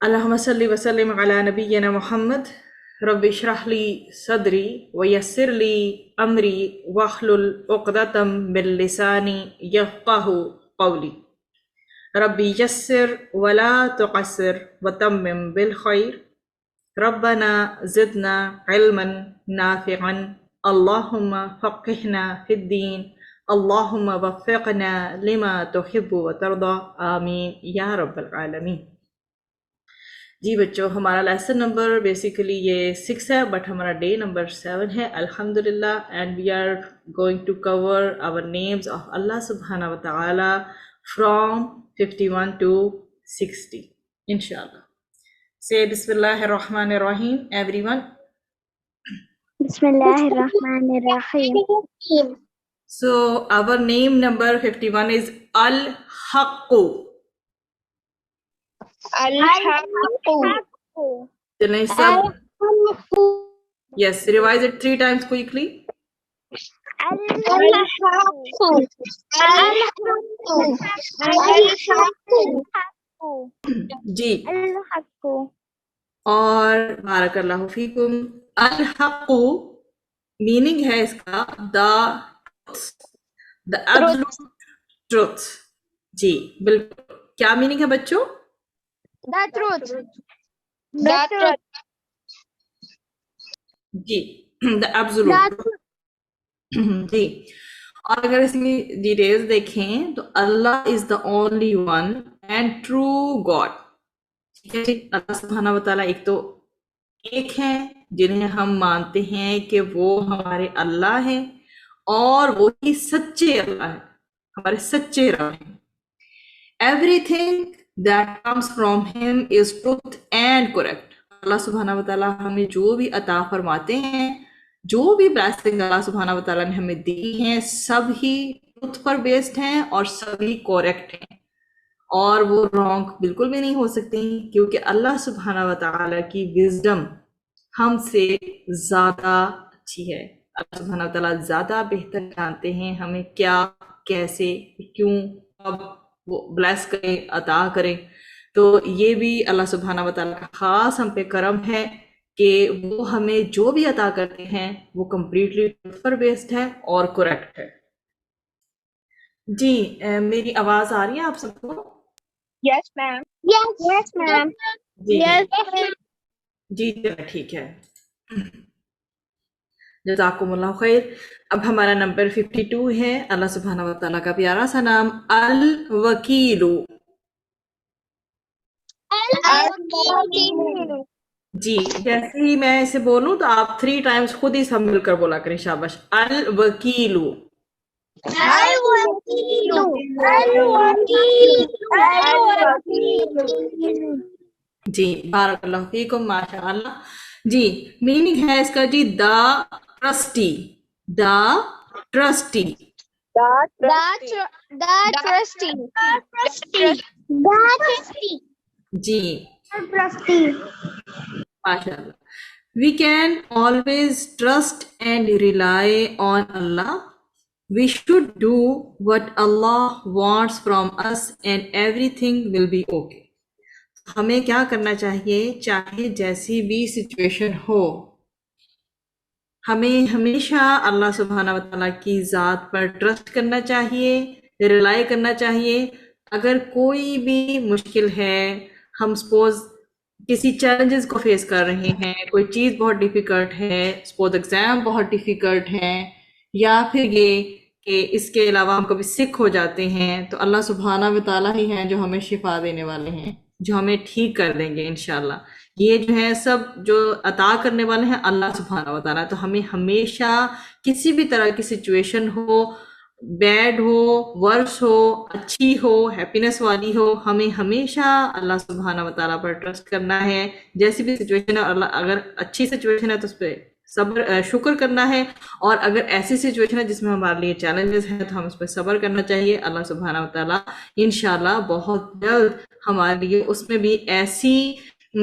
اللهم صل وسلم على نبينا محمد رب اشرح لي صدري ويسر لي أمري واحلل عقدة من لساني يفقه قولي ربي يسر ولا تعسر وتمم بالخير ربنا زدنا علما نافعا اللهم فقهنا في الدين اللهم وفقنا لما تحب وترضى آمين یا رب العالمین۔ جی بچوں، ہمارا لیسن نمبر بیسیکلی یہ 6 ہے، بٹ ہمارا ڈے نمبر 7 ہے الحمدللہ، and we are going to cover our names of Allah سبحانہ و تعالی فرام 51 to 60 انشاءاللہ۔ Say بسم اللہ الرحمن الرحیم everyone. بسم اللہ الرحمن الرحیم. So our name number 51 is Al-Haqq. Chalein sab. Yes, revise it 3 times quickly. جی اور بارک اللہ فیکم، الحق میننگ ہے اس کا the absolute truth. جی بالکل، کیا میننگ ہے بچوں؟ The truth. G the absolute. جی اور اگر اس کی ڈیٹیلز دیکھیں تو Allah is the only one and true god. ٹھیک ہے جی، اللہ سبحانہ و تعالیٰ ایک تو ایک ہے جنہیں ہم مانتے ہیں کہ وہ ہمارے اللہ ہیں اور وہی سچے اللہ ہیں، ہمارے سچے رب ہیں. Every thing that comes from ہم از ٹروتھ اینڈ کریکٹ. اللہ سبحانہ و تعالیٰ ہمیں جو بھی عطا فرماتے ہیں، جو بھی بلیسنگ اللہ سبحانہ و تعالیٰ نے ہمیں دی ہیں، سب ہی ٹروتھ پر بیسڈ ہیں اور سبھی کریکٹ ہیں، اور وہ رانگ بالکل بھی نہیں ہو سکتی، کیونکہ اللہ سبحانہ و تعالیٰ کی وزڈم ہم سے زیادہ اچھی ہے. اللہ سبحانہ و تعالیٰ زیادہ بہتر جانتے ہیں ہمیں کیا، کیسے، کیوں، کب وہ بلیس کریں، عطا کریں. تو یہ بھی اللہ سبحانہ و تعالیٰ کا خاص ہم پہ کرم ہے کہ وہ ہمیں جو بھی عطا کرتے ہیں وہ کمپلیٹلی ٹروتھ پر بیسڈ ہے اور کریکٹ ہے. جی میری آواز آ رہی ہے آپ سب کو؟ Yes, ma'am. Yes, ma'am. جی Yes. جی ٹھیک ہے، جزاکم اللہ خیر. اب ہمارا نمبر 52 ہے، اللہ سبحانہ و تعالیٰ کا پیارا سا نام الوکیل. جی جیسے ہی میں اسے بولوں تو آپ 3 ٹائمز خود ہی سب مل کر بولا کریں. شاباش. الوکیل. جی بارک اللہ فیکم، ماشاء اللہ. جی میننگ ہے اس کا جی دا ٹرسٹی. دا ٹرسٹی. جی ماشاء اللہ. We can always trust and rely on Allah. We should do what Allah wants from us and everything will be okay. ہمیں کیا کرنا چاہیے؟ چاہے جیسی بھی سچویشن ہو، ہمیں ہمیشہ اللہ سبحانہ و تعالیٰ کی ذات پر ٹرسٹ کرنا چاہیے، ریلائی کرنا چاہیے. اگر کوئی بھی مشکل ہے، ہم سپوز کسی چیلنجز کو فیس کر رہے ہیں، کوئی چیز بہت ڈیفیکلٹ ہے، سپوز ایگزام بہت ڈیفیکلٹ ہے، یا پھر یہ کہ اس کے علاوہ ہم کبھی سک ہو جاتے ہیں، تو اللہ سبحانہ و تعالیٰ ہی ہیں جو ہمیں شفا دینے والے ہیں، جو ہمیں ٹھیک کر دیں گے انشاءاللہ. یہ جو ہے سب جو عطا کرنے والے ہیں اللہ سبحانہ و تعالیٰ. تو ہمیں ہمیشہ کسی بھی طرح کی سچویشن ہو، بیڈ ہو، ورس ہو، اچھی ہو، ہیپینس والی ہو، ہمیں ہمیشہ اللہ سبحانہ و تعالیٰ پر ٹرسٹ کرنا ہے. جیسی بھی سچویشن ہے، اللہ اگر اچھی سچویشن ہے تو اس پہ صبر شکر کرنا ہے، اور اگر ایسی سچویشن ہے جس میں ہمارے لیے چیلنجز ہیں تو ہم اس پہ صبر کرنا چاہیے. اللہ سبحانہ و تعالیٰ انشاءاللہ بہت جلد ہمارے لیے اس میں بھی ایسی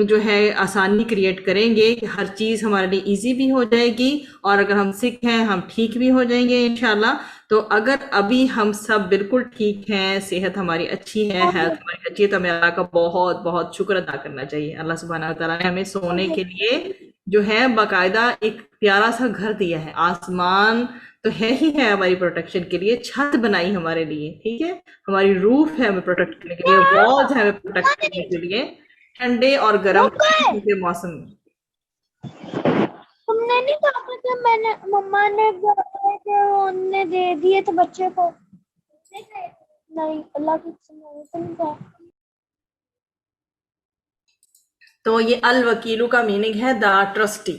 جو ہے آسانی کریٹ کریں گے کہ ہر چیز ہمارے لیے ایزی بھی ہو جائے گی، اور اگر ہم سکھ ہیں ہم ٹھیک بھی ہو جائیں گے انشاءاللہ. تو اگر ابھی ہم سب بالکل ٹھیک ہیں، صحت ہماری اچھی ہے، ہیلتھ ہماری اچھی ہے، تو ہمیں اللہ کا بہت بہت شکر ادا کرنا چاہیے. اللہ سبحانہ وتعالیٰ نے ہمیں سونے کے لیے جو ہے باقاعدہ ایک پیارا سا گھر دیا ہے. آسمان تو ہے ہی ہے ہماری پروٹیکشن کے لیے، چھت بنائی ہمارے لیے، ٹھیک ہے، ہماری روف ہے ہمیں پروٹیکٹ کرنے کے لیے، والز ہے ہمیں پروٹیکٹ کرنے کے لیے ٹھنڈے اور گرم کے موسم میں. تم نے نہیں کہا تھا میں نے مما نے انہوں نے دے دیے تھے بچے کو؟ نہیں اللہ کی قسم تم کہا. تو یہ الوکیلو کا میننگ ہے دا ٹرسٹی.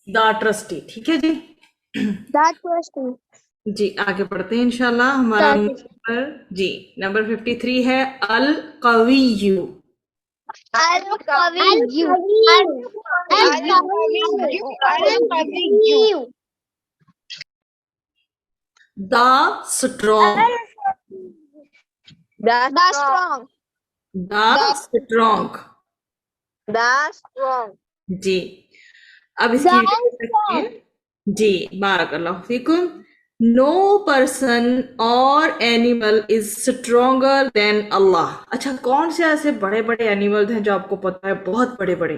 دا ٹرسٹی، ٹھیک ہے جی. That was true. جی آگے پڑھتے ہیں انشاءاللہ. ہمارا نمبر جی نمبر 53 ہے القویو. The strong. The strong. The strong. جی اب اس کی جی بارک اللہ فیکم. No person or animal is stronger than Allah. اچھا کون سے ایسے بڑے بڑے اینیمل ہیں جو آپ کو پتا ہے بہت بڑے بڑے؟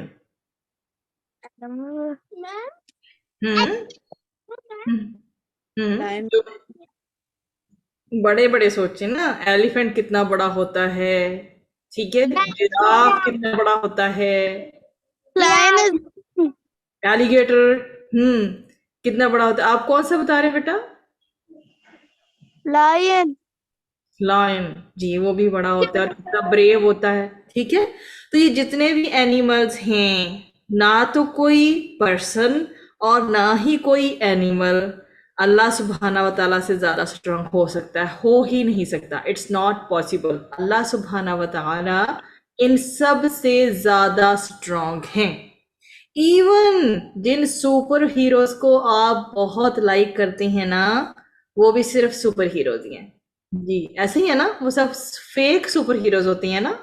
بڑے بڑے سوچیں نا، ایلیفینٹ کتنا بڑا ہوتا ہے، ٹھیک ہے، جراف کتنا بڑا ہوتا ہے، ایلیگیٹر کتنا بڑا ہوتا ہے. آپ کون سا بتا رہے ہیں بیٹا؟ Lion. لائن، جی وہ بھی بڑا ہوتا ہے اور کتنا بریو ہوتا ہے، ٹھیک ہے. تو یہ جتنے بھی اینیملز ہیں، نہ تو کوئی پرسن اور نہ ہی کوئی اینیمل اللہ سبحانہ و تعالیٰ سے زیادہ اسٹرانگ ہو سکتا ہے، ہو ہی نہیں سکتا. It's not possible. اللہ سبحانہ و تعالیٰ ان سب سے زیادہ اسٹرانگ ہیں. ایون جن سپر ہیروز کو آپ بہت لائک کرتے ہیں نا، وہ بھی صرف سپر ہیروز ہی ہیں. جی ایسے ہی ہے نا، وہ سب فیک سپر ہیروز ہوتی ہیں نا.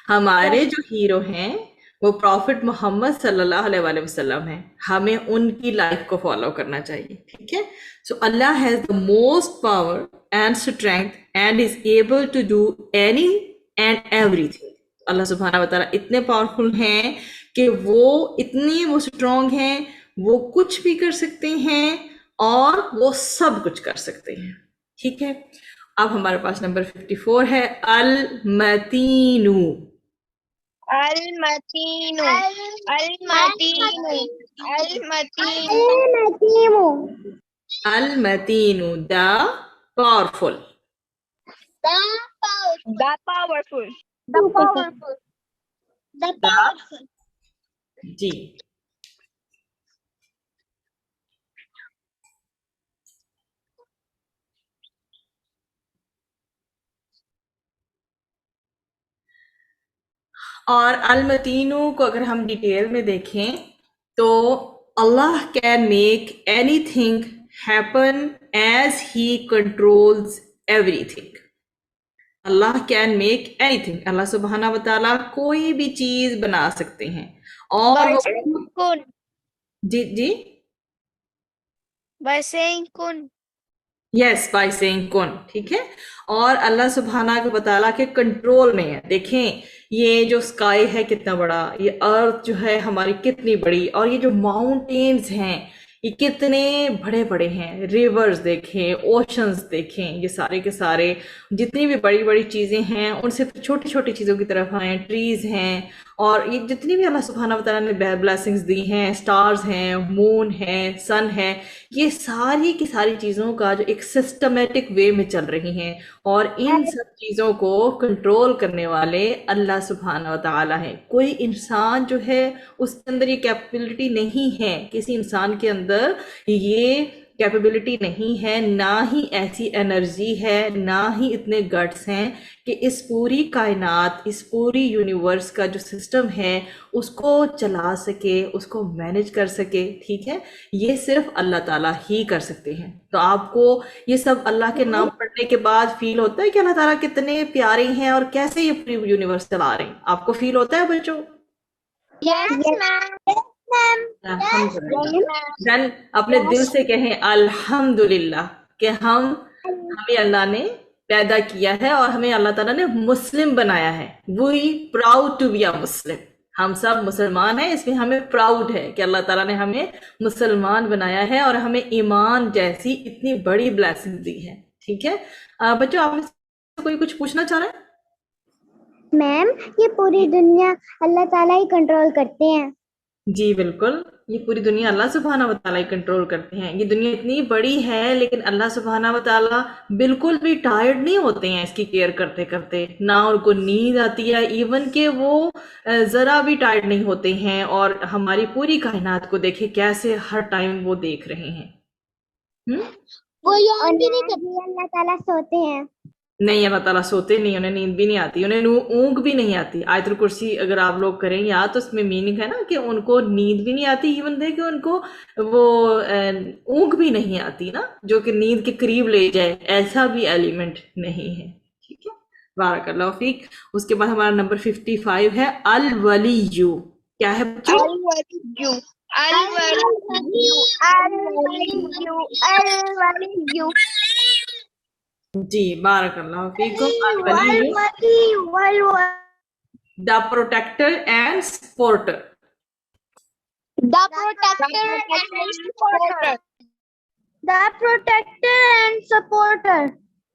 ہمارے جو ہیرو ہیں وہ پروفٹ محمد صلی اللہ علیہ وآلہ وسلم ہیں. ہمیں ان کی لائف کو فالو کرنا چاہیے، ٹھیک ہے. So Allah has the most power and strength and is able to do any and everything. Allah سبحانہ و تعالیٰ اتنے پاورفل ہیں کہ وہ اتنی وہ اسٹرانگ ہیں، وہ کچھ بھی کر سکتے ہیں اور وہ سب کچھ کر سکتے ہیں، ٹھیک ہے. اب ہمارے پاس نمبر 54 ہے المتینو. المتینو دا پاورفل. جی اور المتینو کو اگر ہم ڈیٹیل میں دیکھیں تو Allah can make anything happen as he controls everything. Allah can make anything, Allah سبحانہ و تعالیٰ کوئی بھی چیز بنا سکتے ہیں. اور جی جی By saying kun. Yes by saying کن، ٹھیک ہے. اور اللہ سبحانہ و تعالیٰ کے کنٹرول میں ہے. دیکھیں یہ جو اسکائی ہے کتنا بڑا، یہ ارتھ جو ہے ہماری کتنی بڑی، اور یہ جو ماؤنٹینز ہیں یہ کتنے بڑے بڑے ہیں. ریورز دیکھیں، اوشنز دیکھیں، یہ سارے کے سارے جتنی بھی بڑی بڑی چیزیں ہیں ان سے چھوٹی چھوٹی چیزوں کی طرف آئیں. ٹریز ہیں اور یہ جتنی بھی اللہ سبحانہ و تعالیٰ نے بلیسنگز دی ہیں، سٹارز ہیں، مون ہے، سن ہے، یہ ساری کی ساری چیزوں کا جو ایک سسٹمیٹک وے میں چل رہی ہیں. اور ان سب چیزوں کو کنٹرول کرنے والے اللہ سبحانہ و تعالیٰ ہیں. کوئی انسان جو ہے اس کے اندر یہ کیپبلٹی نہیں ہے، کسی انسان کے اندر یہ کیپیبلٹی نہیں ہے، نہ ہی ایسی انرجی ہے، نہ ہی اتنے گٹس ہیں کہ اس پوری کائنات، اس پوری یونیورس کا جو سسٹم ہے اس کو چلا سکے، اس کو مینج کر سکے. ٹھیک ہے، یہ صرف اللہ تعالیٰ ہی کر سکتے ہیں. تو آپ کو یہ سب اللہ کے نام پڑھنے کے بعد فیل ہوتا ہے کہ اللہ تعالیٰ کتنے پیارے ہیں اور کیسے یہ پوری یونیورس چلا رہے ہیں؟ آپ کو فیل ہوتا ہے بچوں؟ Yes, ma'am. الحمدللہ. دین اپنے دل سے کہیں الحمدللہ کہ ہمیں اللہ نے پیدا کیا ہے اور ہمیں اللہ تعالیٰ نے مسلم بنایا ہے. وی پراؤڈ ٹو بی اے مسلم. ہم سب مسلمان ہیں، اس میں ہمیں پراؤڈ ہے کہ اللہ تعالیٰ نے ہمیں مسلمان بنایا ہے اور ہمیں ایمان جیسی اتنی بڑی بلیسنگ دی ہے. ٹھیک ہے بچوں، آپ نے کوئی کچھ پوچھنا چاہ رہے ہیں؟ میم یہ پوری دنیا اللہ تعالیٰ ہی کنٹرول کرتے ہیں. جی بالکل، یہ پوری دنیا اللہ سبحانہ و تعالیٰ کنٹرول کرتے ہیں. یہ دنیا اتنی بڑی ہے لیکن اللہ سبحانہ و تعالیٰ بالکل بھی ٹائرڈ نہیں ہوتے ہیں اس کی کیئر کرتے کرتے، نہ ان کو نیند آتی ہے، ایون کہ وہ ذرا بھی ٹائرڈ نہیں ہوتے ہیں. اور ہماری پوری کائنات کو دیکھیں کیسے ہر ٹائم وہ دیکھ رہے ہیں. وہ یون بھی نہیں کرتے. اللہ تعالیٰ سوتے ہیں؟ نہیں، اللہ تعالیٰ سوتے نہیں، انہیں نیند بھی نہیں آتی، انہیں اونگ بھی نہیں آتی. آیت الکرسی اگر آپ لوگ کریں یا تو اس میں میننگ ہے نا کہ ان کو نیند بھی نہیں آتی، ایون دے کہ ان کو وہ اونگ بھی نہیں آتی نا جو کہ نیند کے قریب لے جائے، ایسا بھی ایلیمنٹ نہیں ہے. ٹھیک ہے، بارک اللہ فیک. اس کے بعد ہمارا نمبر 55 ہے الولیو. کیا ہے بچوں؟ جی بارک اللہ فیکم. الولیو the protector and supporter. The protector and supporter.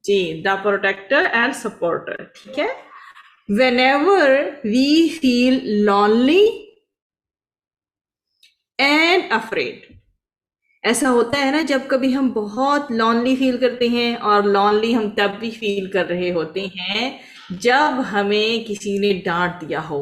G the protector and supporter. ٹھیک ہے. whenever we feel lonely and afraid. ایسا ہوتا ہے نا جب کبھی ہم بہت لونلی فیل کرتے ہیں، اور لونلی ہم تب بھی فیل کر رہے ہوتے ہیں جب ہمیں کسی نے ڈانٹ دیا ہو،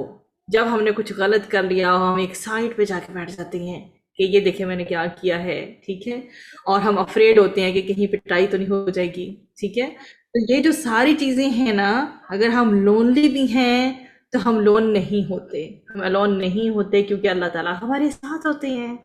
جب ہم نے کچھ غلط کر لیا ہو. ہم ایک سائڈ پہ جا کے بیٹھ جاتے ہیں کہ یہ دیکھیں میں نے کیا کیا ہے. ٹھیک ہے، اور ہم افریڈ ہوتے ہیں کہ کہیں پٹائی تو نہیں ہو جائے گی. ٹھیک ہے، تو یہ جو ساری چیزیں ہیں نا، اگر ہم لونلی بھی ہیں تو ہم لون نہیں ہوتے، ہم الون نہیں ہوتے کیونکہ اللہ تعالیٰ ہمارے ساتھ ہوتے ہیں.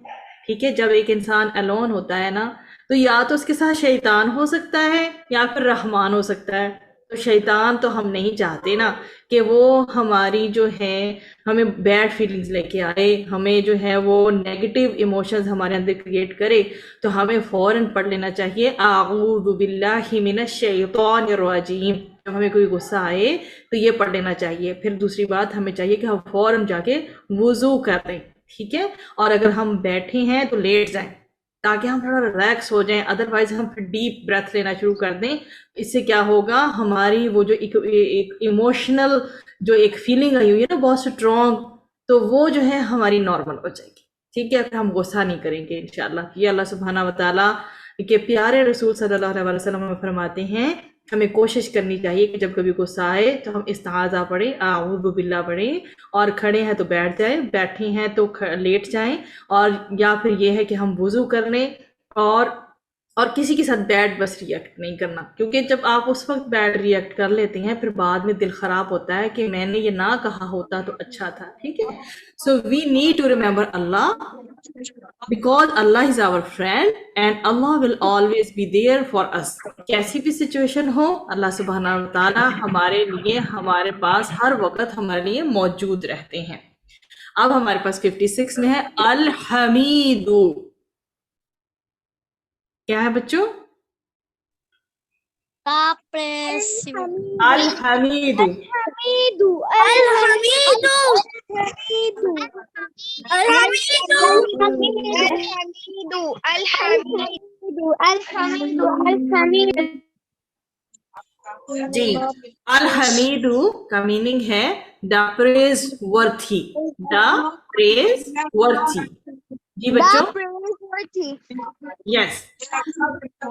ٹھیک ہے، جب ایک انسان الون ہوتا ہے نا تو یا تو اس کے ساتھ شیطان ہو سکتا ہے یا پھر رحمان ہو سکتا ہے. تو شیطان تو ہم نہیں چاہتے نا کہ وہ ہماری جو ہے ہمیں بیڈ فیلنگز لے کے آئے، ہمیں جو ہے وہ نیگیٹو ایموشنز ہمارے اندر کریٹ کرے. تو ہمیں فوراً پڑھ لینا چاہیے اعوذ باللہ من الشیطان الرجیم. جب ہمیں کوئی غصہ آئے تو یہ پڑھ لینا چاہیے. پھر دوسری بات ہمیں چاہیے کہ ہم فوراً جا کے وضو کر لیں. ٹھیک ہے، اور اگر ہم بیٹھے ہیں تو لیٹ جائیں تاکہ ہم تھوڑا ریلیکس ہو جائیں. ادروائز ہم پھر ڈیپ بریتھ لینا شروع کر دیں. اس سے کیا ہوگا، ہماری وہ جو ایک ایموشنل جو ایک فیلنگ آئی ہوئی ہے نا بہت اسٹرانگ، تو وہ جو ہے ہماری نارمل ہو جائے گی. ٹھیک ہے، پھر ہم غصہ نہیں کریں گے انشاءاللہ. یہ اللہ سبحانہ و تعالیٰ کے پیارے رسول صلی اللہ علیہ وسلم ہمیں فرماتے ہیں ہمیں کوشش کرنی چاہیے کہ جب کبھی غصہ آئے تو ہم استعاذہ پڑھیں، اعوذ باللہ پڑھیں، اور کھڑے ہیں تو بیٹھ جائیں، بیٹھے ہیں تو لیٹ جائیں، اور یا پھر یہ ہے کہ ہم وضو کر لیں. اور کسی کے ساتھ بیڈ بس ریئیکٹ نہیں کرنا، کیونکہ جب آپ اس وقت بیڈ ریئیکٹ کر لیتے ہیں پھر بعد میں دل خراب ہوتا ہے کہ میں نے یہ نہ کہا ہوتا تو اچھا تھا. ٹھیک ہے، so we need to remember Allah because Allah is our friend and Allah will always be there for us. کیسی بھی سچویشن ہو اللہ سبحانہ و تعالیٰ ہمارے لیے، ہمارے پاس ہر وقت ہمارے لیے موجود رہتے ہیں. اب ہمارے پاس 56 میں ہے الحمید. کیا ہے بچوں؟ الحمید. جی الحمید کا میننگ ہے دا پریز ورتھی. دا پریز ورتھی. جی بچوں، یس.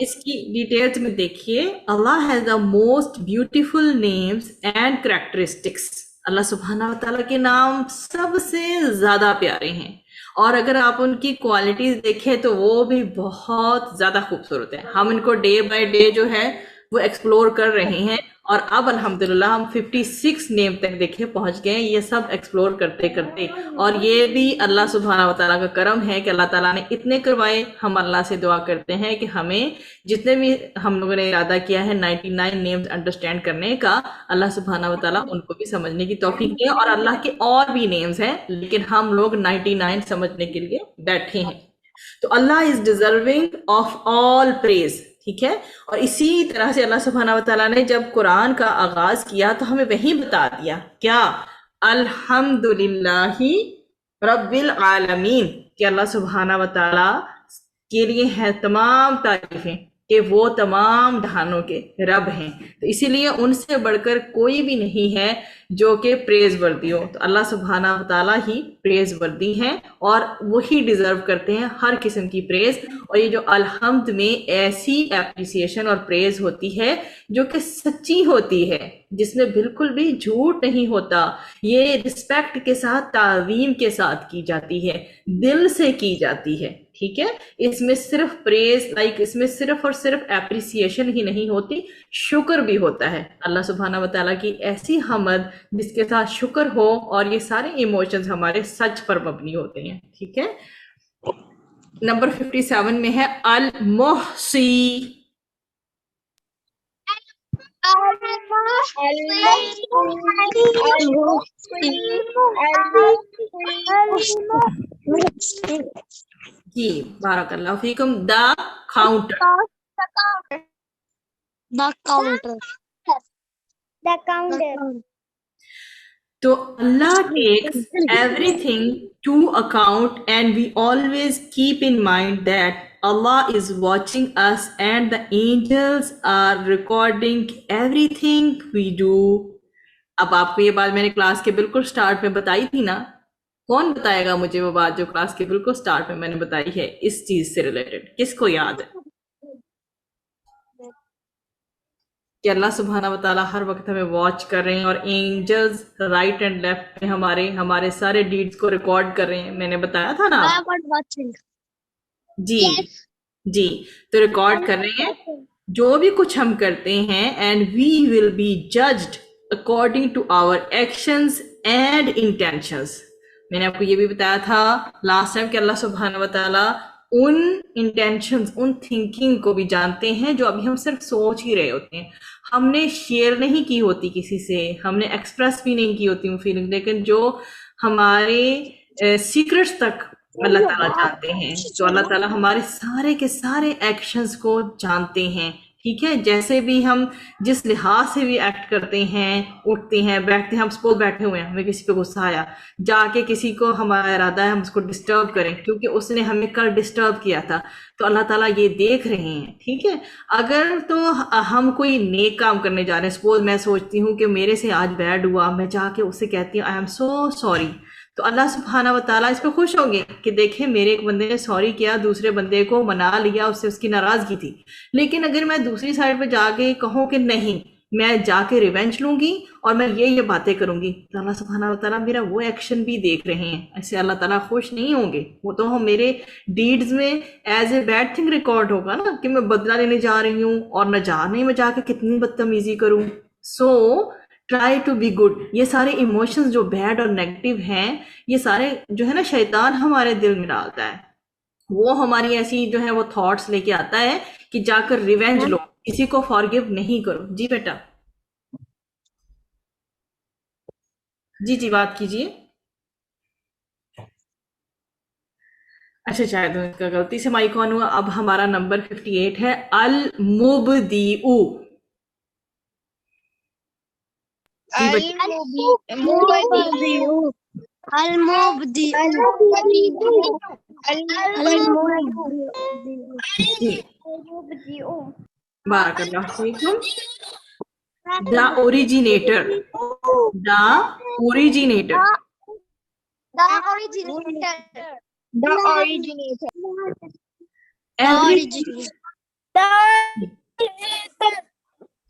اس کی ڈیٹیلز میں دیکھیے. Allah has the most beautiful names and characteristics. Allah سبحانہ و تعالیٰ کے نام سب سے زیادہ پیارے ہیں اور اگر آپ ان کی کوالٹیز دیکھیں تو وہ بھی بہت زیادہ خوبصورت ہیں. ہم ان کو ڈے بائی ڈے جو ہے وہ ایکسپلور کر رہے ہیں, اور اب الحمدللہ ہم 56 نیم تک دیکھے پہنچ گئے ہیں, یہ سب ایکسپلور کرتے کرتے. اور یہ بھی اللہ سبحانہ و تعالیٰ کا کرم ہے کہ اللہ تعالیٰ نے اتنے کروائے. ہم اللہ سے دعا کرتے ہیں کہ ہمیں جتنے بھی ہم لوگوں نے ارادہ کیا ہے 99 نیمز انڈرسٹینڈ کرنے کا, اللہ سبحانہ و تعالیٰ ان کو بھی سمجھنے کی توفیق دے. اور اللہ کے اور بھی نیمز ہیں لیکن ہم لوگ 99 سمجھنے کے لیے بیٹھے ہیں. تو اللہ از ڈیزرونگ آف آل پریز, ٹھیک ہے. اور اسی طرح سے اللہ سبحانہ و تعالیٰ نے جب قرآن کا آغاز کیا تو ہمیں وہی بتا دیا کیا, الحمدللہ رب العالمین, کہ اللہ سبحانہ و تعالیٰ کے لیے ہے تمام تعریفیں کہ وہ تمام جہانوں کے رب ہیں. تو اسی لیے ان سے بڑھ کر کوئی بھی نہیں ہے جو کہ پریز وردی ہو. تو اللہ سبحانہ و تعالیٰ ہی پریز وردی ہیں اور وہی ڈیزرو کرتے ہیں ہر قسم کی پریز. اور یہ جو الحمد میں ایسی اپریسیشن اور پریز ہوتی ہے جو کہ سچی ہوتی ہے, جس میں بالکل بھی جھوٹ نہیں ہوتا. یہ رسپیکٹ کے ساتھ, تعظیم کے ساتھ کی جاتی ہے, دل سے کی جاتی ہے, ٹھیک ہے. اس میں صرف پریز اس میں صرف اور صرف اپریسیشن ہی نہیں ہوتی, شکر بھی ہوتا ہے. اللہ سبحانہ و تعالیٰ کی ایسی حمد جس کے ساتھ شکر ہو, اور یہ سارے ایموشنز ہمارے سچ پر مبنی ہوتے ہیں, ٹھیک ہے. نمبر 57 میں ہے المحصی. جی بارک اللہ فیکم. The counter. تو اللہ takes everything to account, and we always keep in mind that Allah is watching us and the angels are recording everything we do. اب آپ کو یہ بات میں نے کلاس کے بالکل سٹارٹ میں بتائی تھی نا, کون بتائے گا مجھے وہ بات جو کلاس کے بالکل سٹارٹ میں نے بتائی ہے اس چیز سے ریلیٹڈ؟ کس کو یاد ہے کہ اللہ سبحانہ و تعالیٰ ہر وقت ہمیں واچ کر رہے ہیں اور اینجلز رائٹ اینڈ لیفٹ میں ہمارے سارے ڈیڈز کو ریکارڈ کر رہے ہیں؟ میں نے بتایا تھا نا. جی جی, تو ریکارڈ کر رہے ہیں جو بھی کچھ ہم کرتے ہیں, and we will be judged according to our actions and intentions. میں نے آپ کو یہ بھی بتایا تھا لاسٹ ٹائم کہ اللہ سبحانہ و تعالیٰ ان انٹینشنز, ان تھنکنگ کو بھی جانتے ہیں جو ابھی ہم صرف سوچ ہی رہے ہوتے ہیں. ہم نے شیئر نہیں کی ہوتی کسی سے, ہم نے ایکسپریس بھی نہیں کی ہوتی وہ فیلنگ, لیکن جو ہمارے سیکرٹس تک اللہ تعالیٰ جانتے ہیں. تو اللہ تعالیٰ ہمارے سارے کے سارے ایکشنز کو جانتے ہیں, ٹھیک ہے. جیسے بھی ہم جس لحاظ سے بھی ایکٹ کرتے ہیں, اٹھتے ہیں, بیٹھتے ہیں, ہم سپوز بیٹھے ہوئے ہیں, ہمیں کسی پہ غصہ آیا, جا کے کسی کو ہمارا ارادہ ہے ہم اس کو ڈسٹرب کریں کیونکہ اس نے ہمیں کل ڈسٹرب کیا تھا, تو اللہ تعالیٰ یہ دیکھ رہے ہیں, ٹھیک ہے. اگر تو ہم کوئی نیک کام کرنے جا رہے ہیں, سپوز میں سوچتی ہوں کہ میرے سے آج بیڈ ہوا, میں جا کے اس سے کہتی ہوں آئی ایم سو سوری, تو اللہ سبحانہ و تعالیٰ اس پہ خوش ہوں گے کہ دیکھیں میرے ایک بندے نے سوری کیا, دوسرے بندے کو منا لیا, اس سے اس کی ناراضگی تھی. لیکن اگر میں دوسری سائڈ پہ جا کے کہوں کہ نہیں میں جا کے ریونج لوں گی اور میں یہ باتیں کروں گی, تو اللہ سبحانہ و تعالیٰ میرا وہ ایکشن بھی دیکھ رہے ہیں. ایسے اللہ تعالیٰ خوش نہیں ہوں گے, وہ تو ہم میرے ڈیڈز میں as a bad thing record ہوگا نا کہ میں بدلہ لینے جا رہی ہوں اور نہ جانے میں جا کے کتنی بدتمیزی کروں. So try to be good. یہ سارے ایموشنز جو بیڈ اور نیگیٹو ہیں, یہ سارے جو ہے نا شیطان ہمارے دل میں ڈالتا ہے, وہ ہماری ایسی جو ہے وہ تھاٹس لے کے آتا ہے کہ جا کر ریونج لو, کسی کو فارگیو نہیں کرو. جی بیٹا, جی بات کیجیے. اچھا شاید اس کا غلطی سے مائک آن ہوا. اب ہمارا نمبر 58 ہے المبدیع. بارک اللہ فیکم. دا اوریجینیٹر.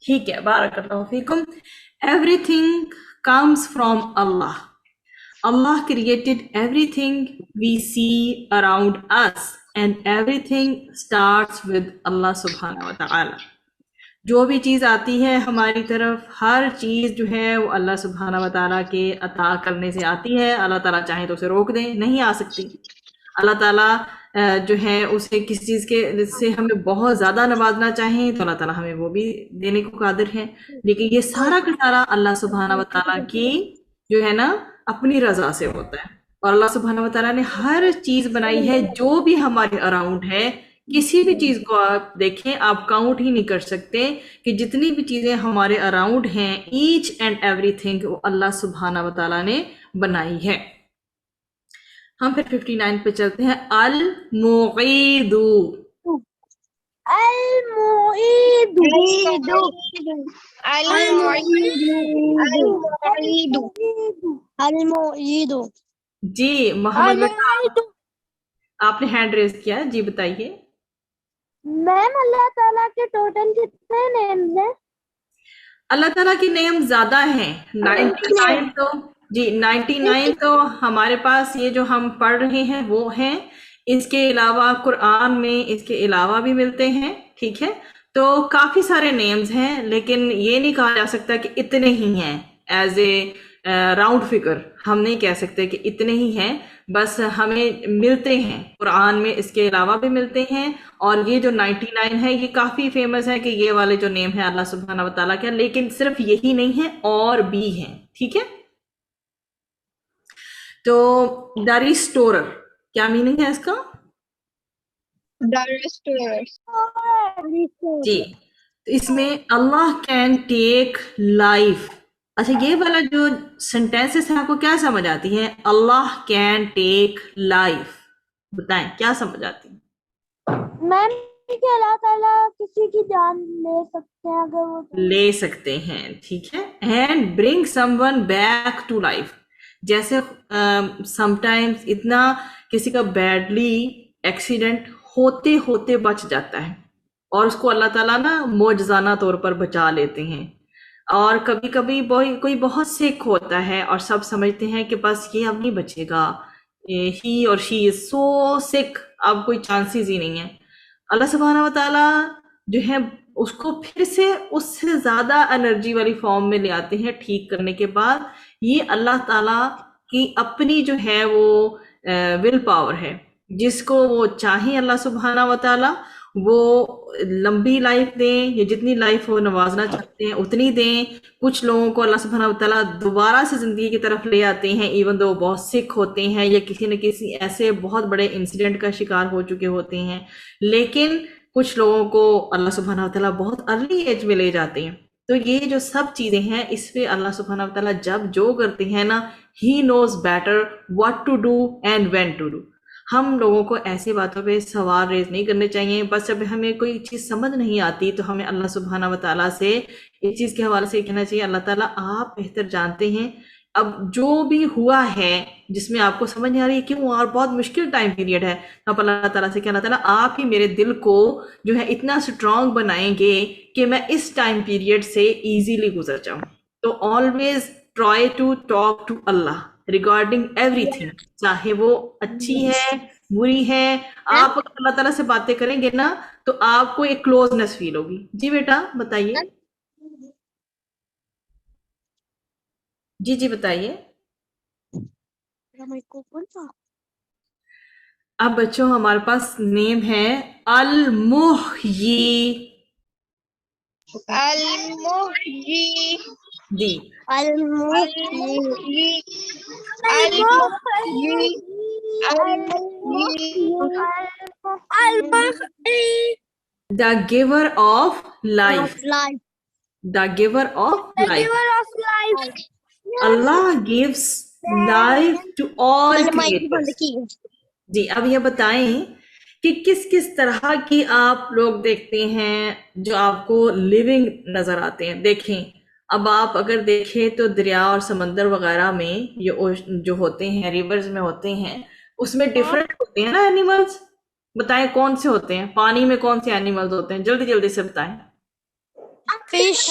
ٹھیک ہے, بارک اللہ فیکم. Everything comes from Allah. Allah created everything we see around us, and everything starts with Allah subhanahu wa ta'ala. جو بھی چیز آتی ہے ہماری طرف، ہر چیز جو ہے وہ اللہ سبحانہ و تعالیٰ کے عطا کرنے سے آتی ہے. اللہ تعالیٰ چاہیں تو اسے روک دیں، نہیں آ سکتی. اللہ تعالیٰ جو ہے اسے کس چیز کے سے ہمیں بہت زیادہ نوازنا چاہیں تو اللہ تعالیٰ ہمیں وہ بھی دینے کو قادر ہے. لیکن یہ سارا کا سارا اللہ سبحانہ و تعالیٰ کی جو ہے نا اپنی رضا سے ہوتا ہے. اور اللہ سبحانہ و تعالیٰ نے ہر چیز بنائی ہے جو بھی ہمارے اراؤنڈ ہے. کسی بھی چیز کو آپ دیکھیں، آپ کاؤنٹ ہی نہیں کر سکتے کہ جتنی بھی چیزیں ہمارے اراؤنڈ ہیں، ایچ اینڈ ایوری تھنگ وہ اللہ سبحانہ و تعالیٰ نے بنائی ہے. ہم پھر 59 پہ چلتے ہیں. المعید. المعید المعید. جی محمد بیٹا آپ نے ہینڈ ریز کیا، جی بتائیے. میم اللہ تعالیٰ کے ٹوٹل کتنے نیمز ہیں؟ اللہ تعالیٰ کے نیم زیادہ ہیں. 99 تو جی 99 تو ہمارے پاس یہ جو ہم پڑھ رہے ہیں وہ ہیں. اس کے علاوہ قرآن میں اس کے علاوہ بھی ملتے ہیں. ٹھیک ہے، تو کافی سارے نیمز ہیں، لیکن یہ نہیں کہا جا سکتا کہ اتنے ہی ہیں. ایز اے راؤنڈ فگر ہم نہیں کہہ سکتے کہ اتنے ہی ہیں، بس ہمیں ملتے ہیں قرآن میں، اس کے علاوہ بھی ملتے ہیں. اور یہ جو 99 ہے یہ کافی فیمس ہے کہ یہ والے جو نیم ہے اللہ سبحانہ و تعالیٰ کے، لیکن صرف یہی نہیں ہے اور بھی ہیں. ٹھیک ہے، تو دا ریسٹورر کیا میننگ ہے اس کا؟ جی، تو اس میں اللہ کین ٹیک لائف. اچھا یہ والا جو سینٹینسز ہیں آپ کو کیا سمجھ آتی ہے؟ اللہ کین ٹیک لائف، بتائیں کیا سمجھ آتی ہے؟ میم کہ اللہ تعالیٰ کسی کی جان لے سکتے ہیں اگر وہ لے سکتے ہیں. ٹھیک ہے. And bring someone back to life. جیسے سم ٹائمز اتنا کسی کا بیڈلی ایکسیڈنٹ ہوتے ہوتے بچ جاتا ہے اور اس کو اللہ تعالیٰ نا معجزانہ طور پر بچا لیتے ہیں. اور کبھی کبھی کوئی بہت سک ہوتا ہے اور سب سمجھتے ہیں کہ بس یہ اب نہیں بچے گا، ہی اور شی از سو سک، اب کوئی چانسز ہی نہیں ہے. اللہ سبحانہ و تعالیٰ جو ہے اس کو پھر سے اس سے زیادہ انرجی والی فارم میں لے آتے ہیں ٹھیک کرنے کے بعد. یہ اللہ تعالیٰ کی اپنی جو ہے وہ ول پاور ہے. جس کو وہ چاہیں اللہ سبحانہ و تعالیٰ وہ لمبی لائف دیں، یا جتنی لائف وہ نوازنا چاہتے ہیں اتنی دیں. کچھ لوگوں کو اللہ سبحانہ و تعالیٰ دوبارہ سے زندگی کی طرف لے آتے ہیں ایون دو بہت سک ہوتے ہیں یا کسی نہ کسی ایسے بہت بڑے انسیڈنٹ کا شکار ہو چکے ہوتے ہیں. لیکن کچھ لوگوں کو اللہ سبحانہ و تعالیٰ بہت ارلی ایج میں لے جاتے ہیں. تو یہ جو سب چیزیں ہیں اس پہ اللہ سبحانہ و تعالیٰ جب جو کرتے ہیں نا، he knows better what to do and when to do. ہم لوگوں کو ایسی باتوں پہ سوال ریز نہیں کرنے چاہیے. بس جب ہمیں کوئی چیز سمجھ نہیں آتی تو ہمیں اللہ سبحانہ و تعالیٰ سے اس چیز کے حوالے سے کہنا چاہیے اللہ تعالیٰ آپ بہتر جانتے ہیں. اب جو بھی ہوا ہے جس میں آپ کو سمجھ نہیں آ رہی ہے کیوں، اور بہت مشکل ٹائم پیریڈ ہے، تو آپ اللہ تعالیٰ سے کہ اللہ تعالیٰ آپ ہی میرے دل کو جو ہے اتنا سٹرانگ بنائیں گے کہ میں اس ٹائم پیریڈ سے ایزیلی گزر جاؤں. تو always try to talk to Allah regarding everything, چاہے وہ اچھی ہے بری ہے. آپ اگر اللہ تعالیٰ سے باتیں کریں گے نا تو آپ کو ایک کلوزنس فیل ہوگی. جی بیٹا بتائیے. جی بتائیے. اب بچوں ہمارے پاس نیم ہے المحیی. جی the giver of life. The giver of life. Allah gives life to all creatures. جی اب یہ بتائیں کہ کس کس طرح کی آپ لوگ دیکھتے ہیں جو آپ کو لیونگ نظر آتے ہیں. دیکھیں اب آپ اگر دیکھیں تو دریا اور سمندر وغیرہ میں جو ہوتے ہیں ریورز میں ہوتے ہیں اس میں ڈیفرنٹ ہوتے ہیں نا اینیملز. بتائیں کون سے ہوتے ہیں پانی میں، کون سے اینیملز ہوتے ہیں؟ جلدی جلدی سے بتائیں. فش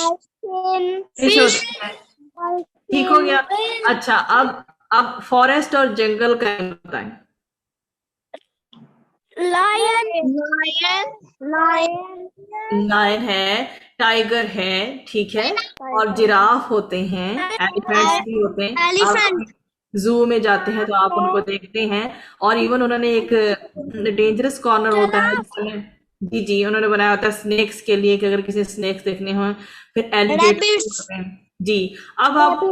ٹھیک ہو گیا. اچھا اب فارسٹ اور جنگل کا بتائیں. lion, lion, لائن ہے، ٹائیگر ہے، ٹھیک ہے، اور جراف ہوتے ہیں، ایلیفینٹس بھی ہوتے ہیں. آپ زو میں جاتے ہیں تو آپ ان کو دیکھتے ہیں. اور ایون انہوں نے ایک ڈینجرس کارنر ہوتا ہے جس میں جی انہوں نے بنایا ہوتا ہے اسنیکس کے لیے کہ اگر کسی اسنیکس دیکھنے ہوں. پھر ایلیگیٹر ہوتے ہیں جی. اب آپ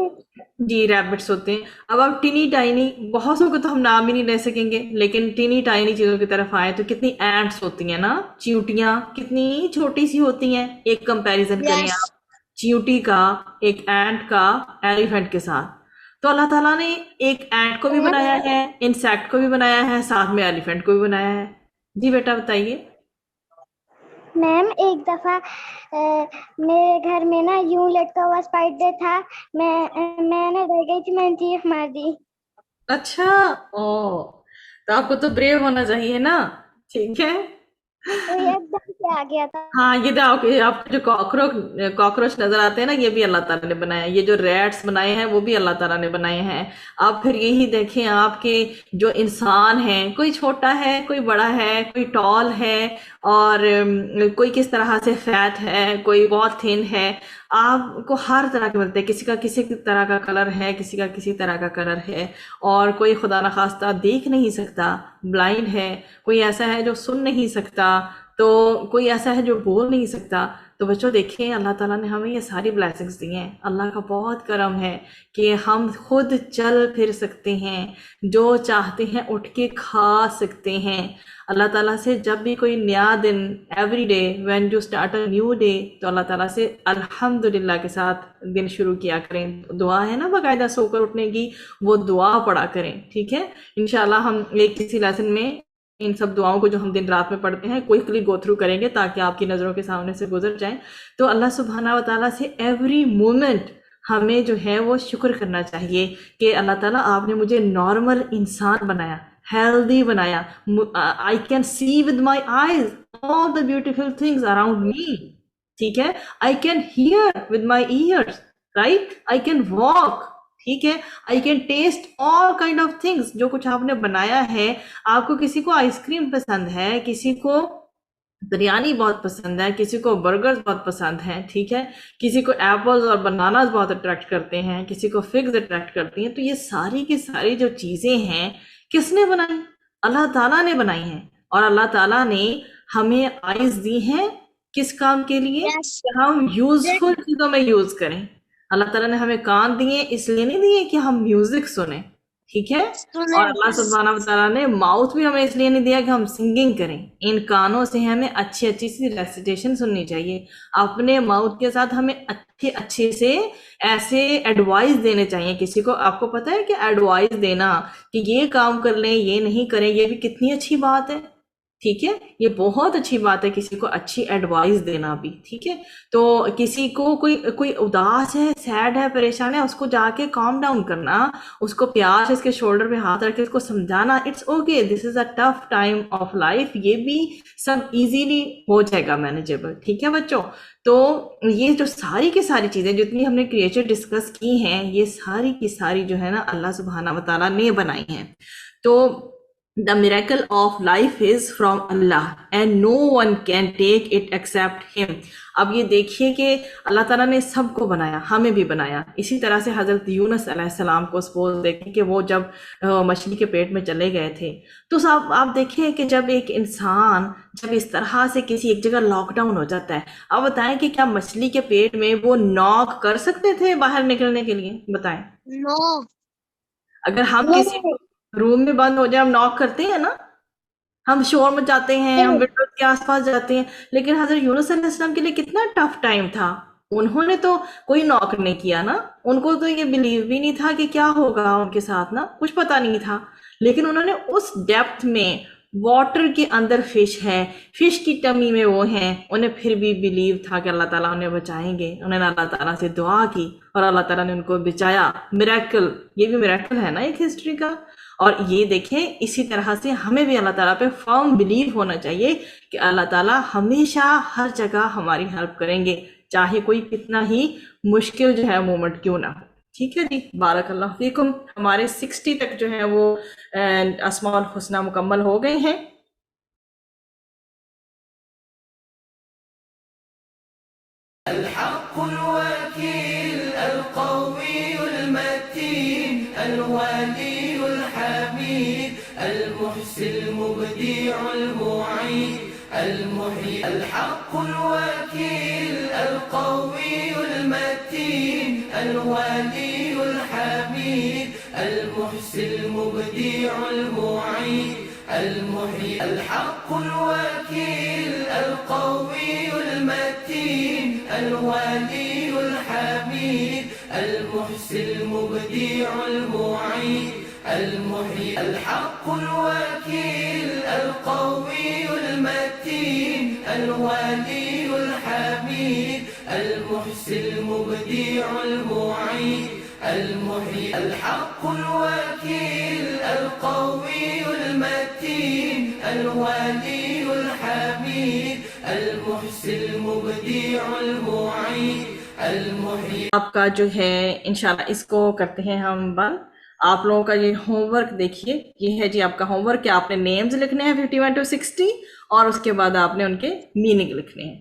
جی ریبٹس ہوتے ہیں. اب آپ ٹینی ٹائنی، بہت سو کو تو ہم نام ہی نہیں لے سکیں گے، لیکن ٹینی ٹائنی چیزوں کی طرف آئے تو کتنی اینٹس ہوتی ہیں نا، چیونٹیاں کتنی چھوٹی سی ہوتی ہیں. ایک کمپیریزن کریں آپ چیونٹی کا، ایک اینٹ کا ایلیفینٹ کے ساتھ. تو اللہ تعالیٰ نے ایک اینٹ کو بھی بنایا ہے، انسیکٹ کو بھی بنایا ہے، ساتھ میں ایلیفینٹ کو بھی بنایا ہے. جی بیٹا بتائیے. میم ایک دفعہ میرے گھر میں نا یوں لٹکا ہوا اسپائڈر تھا، میں نا ڈر گئی تھی، میں نے چیخ مار دی. اچھا او، تو آپ کو تو بریو ہونا چاہیے نا. ٹھیک ہے. تو یہ ایک دم سے آ گیا تھا. ہاں یہ آپ کو جو کاکروچ نظر آتے ہیں نا، یہ بھی اللہ تعالیٰ نے بنایا. یہ جو ریٹس بنائے ہیں وہ بھی اللہ تعالیٰ نے بنائے ہیں. آپ پھر یہی دیکھیں آپ کے جو انسان ہیں، کوئی چھوٹا ہے، کوئی بڑا ہے، کوئی ٹال ہے، اور کوئی کس طرح سے فیٹ ہے، کوئی بہت تھن ہے. آپ کو ہر طرح کے ملتے ہیں. کسی کا کسی طرح کا کلر ہے، کسی کا کسی طرح کا کلر ہے. اور کوئی خدا نخواستہ دیکھ نہیں سکتا، بلائنڈ ہے. کوئی ایسا ہے جو سن نہیں سکتا، تو کوئی ایسا ہے جو بول نہیں سکتا. تو بچوں دیکھیں اللہ تعالیٰ نے ہمیں یہ ساری بلیسنگس دی ہیں. اللہ کا بہت کرم ہے کہ ہم خود چل پھر سکتے ہیں، جو چاہتے ہیں اٹھ کے کھا سکتے ہیں. اللہ تعالیٰ سے جب بھی کوئی نیا دن، every day when you start a new day, تو اللہ تعالیٰ سے الحمدللہ کے ساتھ دن شروع کیا کریں. دعا ہے نا باقاعدہ سو کر اٹھنے کی، وہ دعا پڑھا کریں. ٹھیک ہے. انشاءاللہ ہم ایک کسی لیسن میں ان سب دعاؤں کو جو ہم دن رات میں پڑھتے ہیں کوئکلی گو تھرو کریں گے تاکہ آپ کی نظروں کے سامنے سے گزر جائیں. تو اللہ سبحانہ و تعالیٰ سے ایوری مومنٹ ہمیں جو ہے وہ شکر کرنا چاہیے کہ اللہ تعالیٰ آپ نے مجھے نارمل انسان بنایا، ہیلدی بنایا. I can see with my eyes all the beautiful things around me. ٹھیک ہے. I can hear with my ears, right. I can walk. ٹھیک ہے. I can taste all kind of things. جو کچھ آپ نے بنایا ہے، آپ کو کسی کو آئس کریم پسند ہے، کسی کو بریانی بہت پسند ہے، کسی کو برگرز بہت پسند ہیں. ٹھیک ہے. کسی کو ایپلز اور بناناز بہت اٹریکٹ کرتے ہیں، کسی کو فگز اٹریکٹ کرتی ہیں. تو یہ ساری کی ساری جو چیزیں ہیں کس نے بنائی؟ اللہ تعالیٰ نے بنائی ہیں. اور اللہ تعالیٰ نے ہمیں آئیز دی ہیں کس کام کے لیے؟ کہ ہم یوزفل چیزوں میں یوز کریں. اللہ تعالیٰ نے ہمیں کان دیے اس لیے نہیں دیے کہ ہم میوزک سنیں. ٹھیک ہے. اور اللہ سبحانہ و تعالیٰ نے ماؤتھ بھی ہمیں اس لیے نہیں دیا کہ ہم سنگنگ کریں. ان کانوں سے ہمیں اچھی اچھی سی ریسیٹیشن سننی چاہیے. اپنے ماؤتھ کے ساتھ ہمیں اچھے سے ایسے ایڈوائز دینے چاہیے کسی کو. آپ کو پتہ ہے کہ ایڈوائز دینا کہ یہ کام کر لیں، یہ نہیں کریں، یہ بھی کتنی اچھی بات ہے. ٹھیک ہے. یہ بہت اچھی بات ہے کسی کو اچھی ایڈوائز دینا بھی. ٹھیک ہے. تو کسی کو کوئی اداس ہے، سیڈ ہے، پریشان ہے، اس کو جا کے کام ڈاؤن کرنا، اس کو پیار سے اس کے شولڈر پہ ہاتھ رکھ کے اس کو سمجھانا، it's okay, this is a tough time of life. یہ بھی سب ایزیلی ہو جائے گا مینیجیبل. ٹھیک ہے بچوں. تو یہ جو ساری کی ساری چیزیں جتنی ہم نے کریچر ڈسکس کی ہیں، یہ ساری کی ساری جو ہے نا اللہ سبحانہ و تعالیٰ نے بنائی ہیں. تو the miracle of life is from Allah and no one can take it except him. اب یہ دیکھیے کہ اللہ تعالیٰ نے سب کو بنایا، ہمیں بھی بنایا. اسی طرح سے حضرت یونس علیہ السلام کو سپوز دیکھیں کہ وہ جب مچھلی کے پیٹ میں چلے گئے تھے، تو آپ دیکھیں کہ جب ایک انسان جب اس طرح سے کسی ایک جگہ لاک ڈاؤن ہو جاتا ہے، اب بتائیں کہ کیا مچھلی کے پیٹ میں وہ ناک کر سکتے تھے باہر نکلنے کے لیے؟ بتائیں. نو. اگر ہم کسی روم میں بند ہو جائے، ہم ناک کرتے ہیں نا، ہم شور مچاتے ہیں، ہم ونڈوز کے آس پاس جاتے ہیں. لیکن حضرت یونس علیہ السلام کے لیے کتنا ٹف ٹائم تھا. انہوں نے تو کوئی ناک نہیں کیا نا، ان کو تو یہ بلیو بھی نہیں تھا کہ کیا ہوگا ان کے ساتھ نا، کچھ پتا نہیں تھا. لیکن انہوں نے اس ڈیپتھ میں، واٹر کے اندر فش ہے، فش کی ٹمی میں وہ ہیں، انہیں پھر بھی بلیو تھا کہ اللہ تعالیٰ انہیں بچائیں گے. انہوں نے اللہ تعالیٰ سے دعا کی اور اللہ تعالیٰ نے ان کو بچایا. میریکل، یہ بھی میریکل ہے نا ایک ہسٹری کا. اور یہ دیکھیں اسی طرح سے ہمیں بھی اللہ تعالیٰ پہ فرم بلیو ہونا چاہیے کہ اللہ تعالیٰ ہمیشہ ہر جگہ ہماری ہیلپ کریں گے، چاہے کوئی کتنا ہی مشکل جو ہے مومنٹ کیوں نہ ہو. ٹھیک ہے جی. بارک اللہ فیکم. ہمارے 60 تک جو ہے وہ اسماء الحسنہ مکمل ہو گئے ہیں. الحق الوكيل القوي المتين الولي الحميد المحسن المبدع المعيد المحيي. الحق الوكيل القوي المتين الولي الحميد المحسن المبدع المعيد المحيي. الحق الوكيل القوي المتين الولي الحميد المحسن المبدع المعيد المحيي. الحق الوكيل القوي المتين الولي الحميد المحسن المبدع المعيد المحيي. الحق الوكيل القوي المتين الولي الحميد المحسن المبدع المعيد المحيي. آپ کا جو ہے انشاءاللہ اس کو کرتے ہیں ہم بند. آپ لوگوں کا یہ ہوم ورک دیکھیے، یہ ہے جی آپ کا ہوم ورک کہ آپ نے نیمز لکھنے ہیں 51 to 60 اور اس کے بعد آپ نے ان کے میننگ لکھنے ہیں.